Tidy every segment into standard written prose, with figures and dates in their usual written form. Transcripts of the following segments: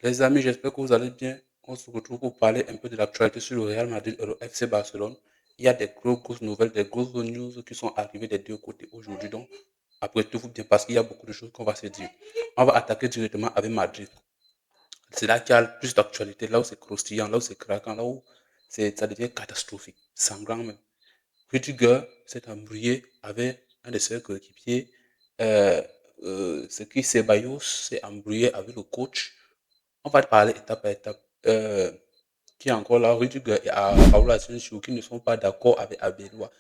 Les amis, j'espère que vous allez bien. On se retrouve pour parler un peu de l'actualité sur le Real Madrid et le FC Barcelone. Il y a des grosses nouvelles, des grosses news qui sont arrivées des deux côtés aujourd'hui. Donc, apprêtez-vous bien parce qu'il y a beaucoup de choses qu'on va se dire. On va attaquer directement avec Madrid. C'est là qu'il y a le plus d'actualité, là où c'est croustillant, là où c'est craquant, là où ça devient catastrophique, sanglant même. Rudiger s'est embrouillé avec un de ses coéquipiers. Euh, ce qui Ceballos s'est embrouillé avec le coach. On va parler étape par étape. Qui est encore là, Rudiger et Raoul Asensio qui ne sont pas d'accord avec Abeloa.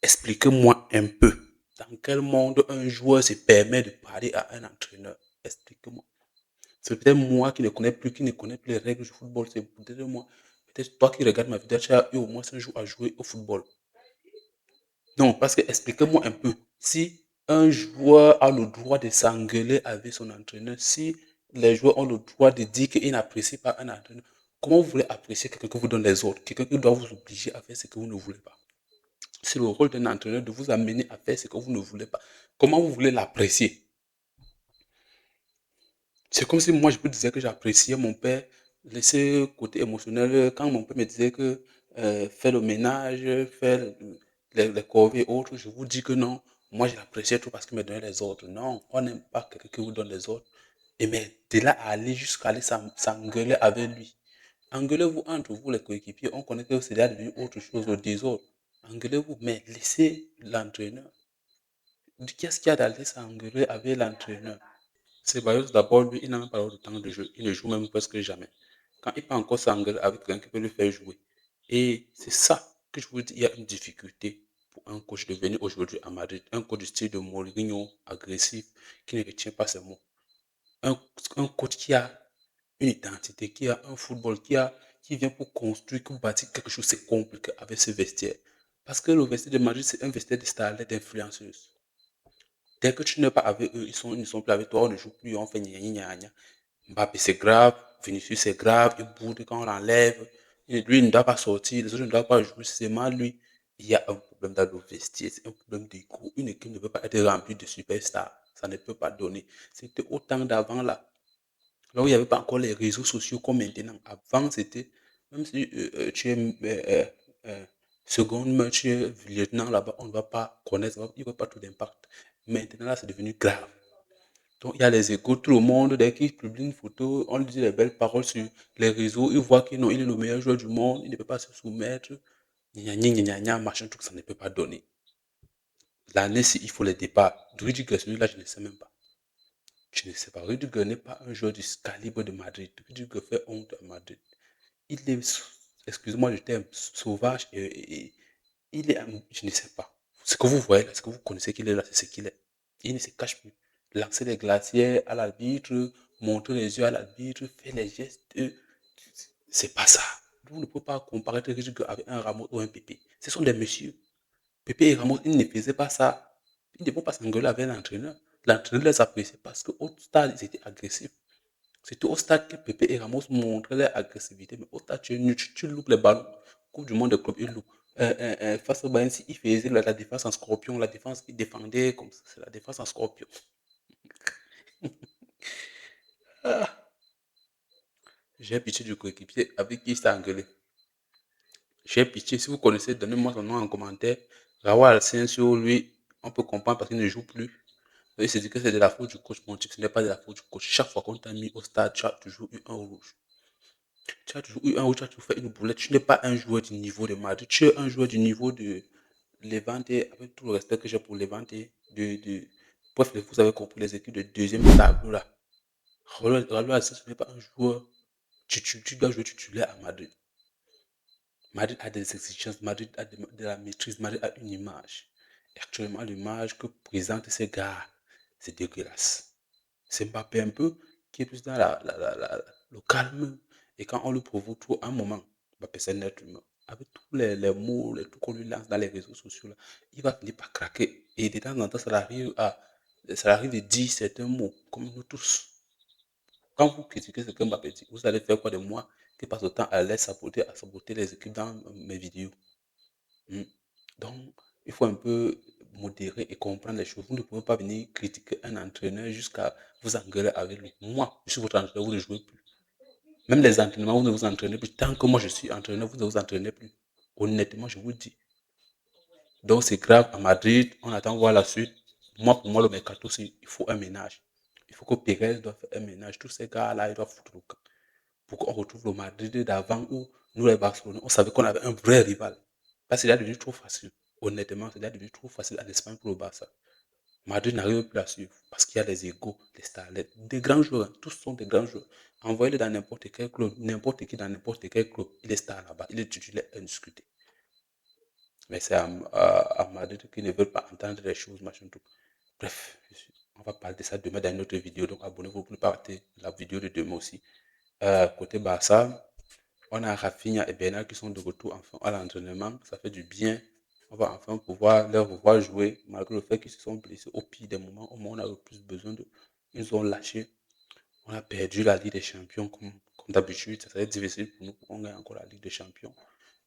Expliquez-moi un peu. Dans quel monde un joueur se permet de parler à un entraîneur? Expliquez-moi. C'est peut-être moi qui ne connais plus les règles du football. C'est peut-être moi. Peut-être toi qui regardes ma vidéo, tu as eu au moins un jour à jouer au football. Non, parce que expliquez-moi un peu. Si un joueur a le droit de s'engueuler avec son entraîneur, si les joueurs ont le droit de dire qu'ils n'apprécient pas un entraîneur, comment vous voulez apprécier quelqu'un qui vous donne les ordres, quelqu'un qui doit vous obliger à faire ce que vous ne voulez pas? C'est le rôle d'un entraîneur de vous amener à faire ce que vous ne voulez pas. Comment vous voulez l'apprécier? C'est comme si moi je vous disais que j'appréciais mon père, laisser côté émotionnel, quand mon père me disait que faire le ménage, faire les corvées et autres, je vous dis que non, moi je l'appréciais trop parce qu'il me donnait les ordres. Non, on n'aime pas quelqu'un qui vous donne les ordres. Et mais de là à aller jusqu'à aller s'engueuler avec lui. Engueulez-vous entre vous les coéquipiers, on connaît que c'est déjà devenu autre chose, le désordre. Engueulez-vous, mais laissez l'entraîneur. Qu'est-ce qu'il y a d'aller s'engueuler avec l'entraîneur? Ceballos, d'abord, lui, il n'a même pas le temps de jeu. Il ne joue même presque jamais. Quand il peut encore s'engueuler avec quelqu'un qui peut lui faire jouer. Et c'est ça que je vous dis, il y a une difficulté pour un coach de venir aujourd'hui à Madrid. Un coach du style de Mourinho, agressif, qui ne retient pas ses mots. Un, un coach qui a une identité, qui a un football, qui vient pour construire, pour bâtir quelque chose, c'est compliqué avec ce vestiaire. Parce que le vestiaire de Madrid, c'est un vestiaire de starlets, d'influenceuses. Dès que tu n'es pas avec eux, ils ne sont plus avec toi, on ne joue plus, on fait gna gna gna. Mbappé, c'est grave. Vinicius, c'est grave. Il boude quand on l'enlève. Lui, il ne doit pas sortir. Les autres ne doivent pas jouer. C'est mal, lui. Il y a un problème dans le vestiaire. C'est un problème d'égo. Une équipe ne peut pas être remplie de superstars. Ça ne peut pas donner. C'était au temps d'avant, là. Là où il n'y avait pas encore les réseaux sociaux comme maintenant. Avant, c'était, même si tu es seconde, tu es lieutenant là-bas, on ne va pas connaître, il n'y aura pas tout d'impact. Maintenant, là, c'est devenu grave. Donc, il y a les échos, tout le monde, dès qu'il publie une photo, on lui dit les belles paroles sur les réseaux, il voit qu'il non, il est le meilleur joueur du monde, il ne peut pas se soumettre, gna gna gna gna, machin, tout ça ne peut pas donner. L'année, si il faut les départs, Rudiger, celui-là, je ne sais même pas. Je ne sais pas. Rudiger n'est pas un joueur du calibre de Madrid. Rudiger fait honte à Madrid. Il est, excusez-moi le terme, sauvage et il est, je ne sais pas. Ce que vous voyez là, ce que vous connaissez qu'il est là, c'est ce qu'il est. Il ne se cache plus. Lancer les glaciers à l'arbitre, montrer les yeux à l'arbitre, faire les gestes. C'est pas ça. Vous ne pouvez pas comparer Rudiger avec un Ramos ou un Pépé. Ce sont des messieurs. Pépé et Ramos, ils ne faisaient pas ça. Ils ne vont pas s'engueuler avec l'entraîneur. L'entraîneur les appréciait parce qu'au stade, ils étaient agressifs. C'était au stade que Pépé et Ramos montraient leur agressivité. Mais au stade, tu loupes les ballons. Coupe du monde de club, ils loupent. Face au Bayern, ils faisaient la défense en scorpion. La défense, ils défendaient comme ça. C'est la défense en scorpion. Ah, j'ai pitié du coéquipier avec qui il s'est engueulé. J'ai pitié. Si vous connaissez, donnez-moi son nom en commentaire. Raoul Asensio, lui, on peut comprendre parce qu'il ne joue plus. Il se dit que c'est de la faute du coach. Mon type, ce n'est pas de la faute du coach. Chaque fois qu'on t'a mis au stade, tu as toujours eu un rouge. Tu as toujours eu un rouge, tu as toujours fait une boulette. Tu n'es pas un joueur du niveau de Madrid. Tu es un joueur du niveau de Levante, avec tout le respect que j'ai pour Levante. Bref, vous avez compris les équipes de deuxième tableau là. Raúl ce n'est pas un joueur. Tu dois jouer titulaire à Madrid. Madrid a des exigences, Madrid a de la maîtrise, Madrid a une image. Et actuellement, l'image que présentent ces gars, c'est dégueulasse. C'est Mbappé un peu qui est plus dans le calme. Et quand on le provoque trop, un moment, Mbappé c'est un être humain. Avec tous les mots, les trucs qu'on lui lance dans les réseaux sociaux, là, il va finir par craquer. Et de temps en temps, ça arrive de dire certains mots, comme nous tous. Quand vous critiquez ce que Mbappé dit, vous allez faire quoi de moi qui passe autant à l'aise à saboter les équipes dans mes vidéos? Hmm. Donc, il faut un peu. modérer et comprendre les choses. Vous ne pouvez pas venir critiquer un entraîneur jusqu'à vous engueuler avec lui. Moi, je suis votre entraîneur, vous ne jouez plus. Même les entraînements, vous ne vous entraînez plus. Tant que moi je suis entraîneur, vous ne vous entraînez plus. Honnêtement, je vous dis. Donc c'est grave. À Madrid, on attend voir la suite. Moi, pour moi, le mercato, il faut un ménage. Il faut que Pérez doit faire un ménage. Tous ces gars-là, ils doivent foutre le camp. Pour qu'on retrouve le Madrid d'avant où nous, les Barcelonais, on savait qu'on avait un vrai rival. Parce qu'il est devenu trop facile. Honnêtement, c'est devenu trop facile en Espagne pour le Barça. Madrid n'arrive plus à suivre parce qu'il y a les égaux, les starlets, des grands joueurs, tous sont des grands joueurs. Envoyez-les dans n'importe quel club, n'importe qui dans n'importe quel club, il est star là-bas, il est titulaire indiscuté. Mais c'est à Madrid qu'ils ne veulent pas entendre les choses, machin tout. Bref, on va parler de ça demain dans une autre vidéo, donc abonnez-vous pour ne pas rater la vidéo de demain aussi. Côté Barça, on a Rafinha et Bernard qui sont de retour enfin à l'entraînement, ça fait du bien. On va enfin pouvoir leur revoir jouer, malgré le fait qu'ils se sont blessés au pire des moments, au moment où on a le plus besoin de. Ils ont lâché. On a perdu la Ligue des Champions comme d'habitude. Ça serait difficile pour nous. On gagne encore la Ligue des Champions.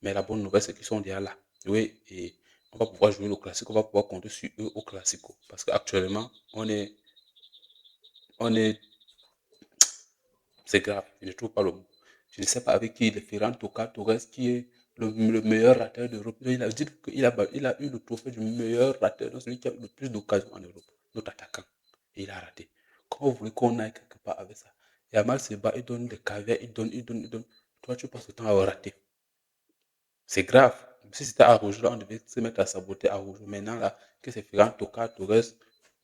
Mais la bonne nouvelle, c'est qu'ils sont déjà là. Oui, et on va pouvoir jouer le classique. On va pouvoir compter sur eux au classico. Parce qu'actuellement, on est, c'est grave. Je ne trouve pas le mot. Je ne sais pas avec qui il est Ferran Torres, qui est le meilleur rateur d'Europe. Il a dit qu'il a eu le trophée du meilleur rateur, donc celui qui a eu le plus d'occasions en Europe, notre attaquant. Et il a raté. Comment vous voulez qu'on aille quelque part avec ça? Yamal se bat, il donne des caviars, il donne. Toi, tu passes le temps à rater. C'est grave. Si c'était à rouge, là, on devait se mettre à saboter à rouge. Maintenant, là, que c'est Ferran Torres,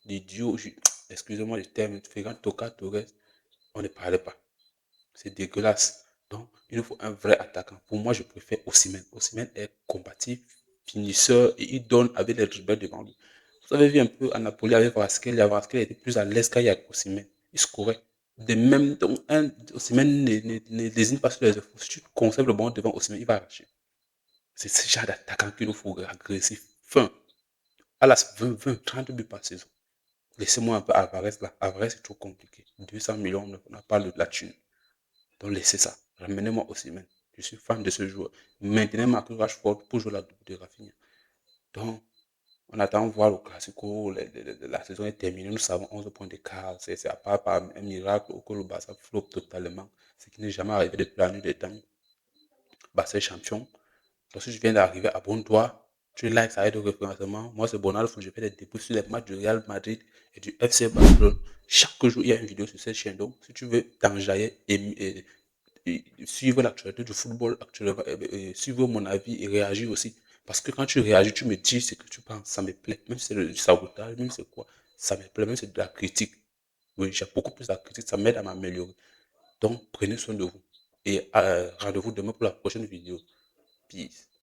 l'idiot, excusez-moi le terme, Ferran Torres, on ne parlait pas. C'est dégueulasse. Donc, il nous faut un vrai attaquant. Pour moi, je préfère Osimhen. Osimhen est combatif, finisseur et il donne avec les dribbles devant lui. Vous avez vu un peu à Napoli avec Vasquez. Vasquez était plus à l'aise quand il y a Osimhen. Il scorait. De même, donc, Osimhen ne désigne pas sur les efforts. Si tu conserves le bon devant Osimhen, il va arracher. C'est ce genre d'attaquant qu'il nous faut, agressif, fin. À la 20, 30 buts par saison. Laissez-moi un peu Alvarez là. Alvarez, c'est trop compliqué. 200 millions, on n'a pas de la thune. Donc laissez ça. Ramenez-moi aussi, man. Je suis fan de ce joueur. Maintenez Marcus Rashford pour jouer la double de Rafinha. Donc, on attend voir le Classico. La saison est terminée. Nous savons 11 points d'écart. C'est à part par un miracle que le Barça flop totalement. Ce qui n'est jamais arrivé depuis la nuit des temps. Barça est champion. Donc, si je viens d'arriver, abonne-toi. Tu likes, ça aide au référencement. Moi, c'est Bonalfo. Je fais des débouts sur les matchs du Real Madrid et du FC Barcelone. Chaque jour, il y a une vidéo sur cette chaîne. Donc, si tu veux t'enjailler et suivre l'actualité du football actuellement, et suivre mon avis et réagir aussi. Parce que quand tu réagis, tu me dis ce que tu penses. Ça me plaît. Même si c'est du sabotage, même si c'est quoi. Ça me plaît. Même si c'est de la critique. Oui, j'ai beaucoup plus de la critique. Ça m'aide à m'améliorer. Donc, prenez soin de vous. Et rendez-vous demain pour la prochaine vidéo. Peace.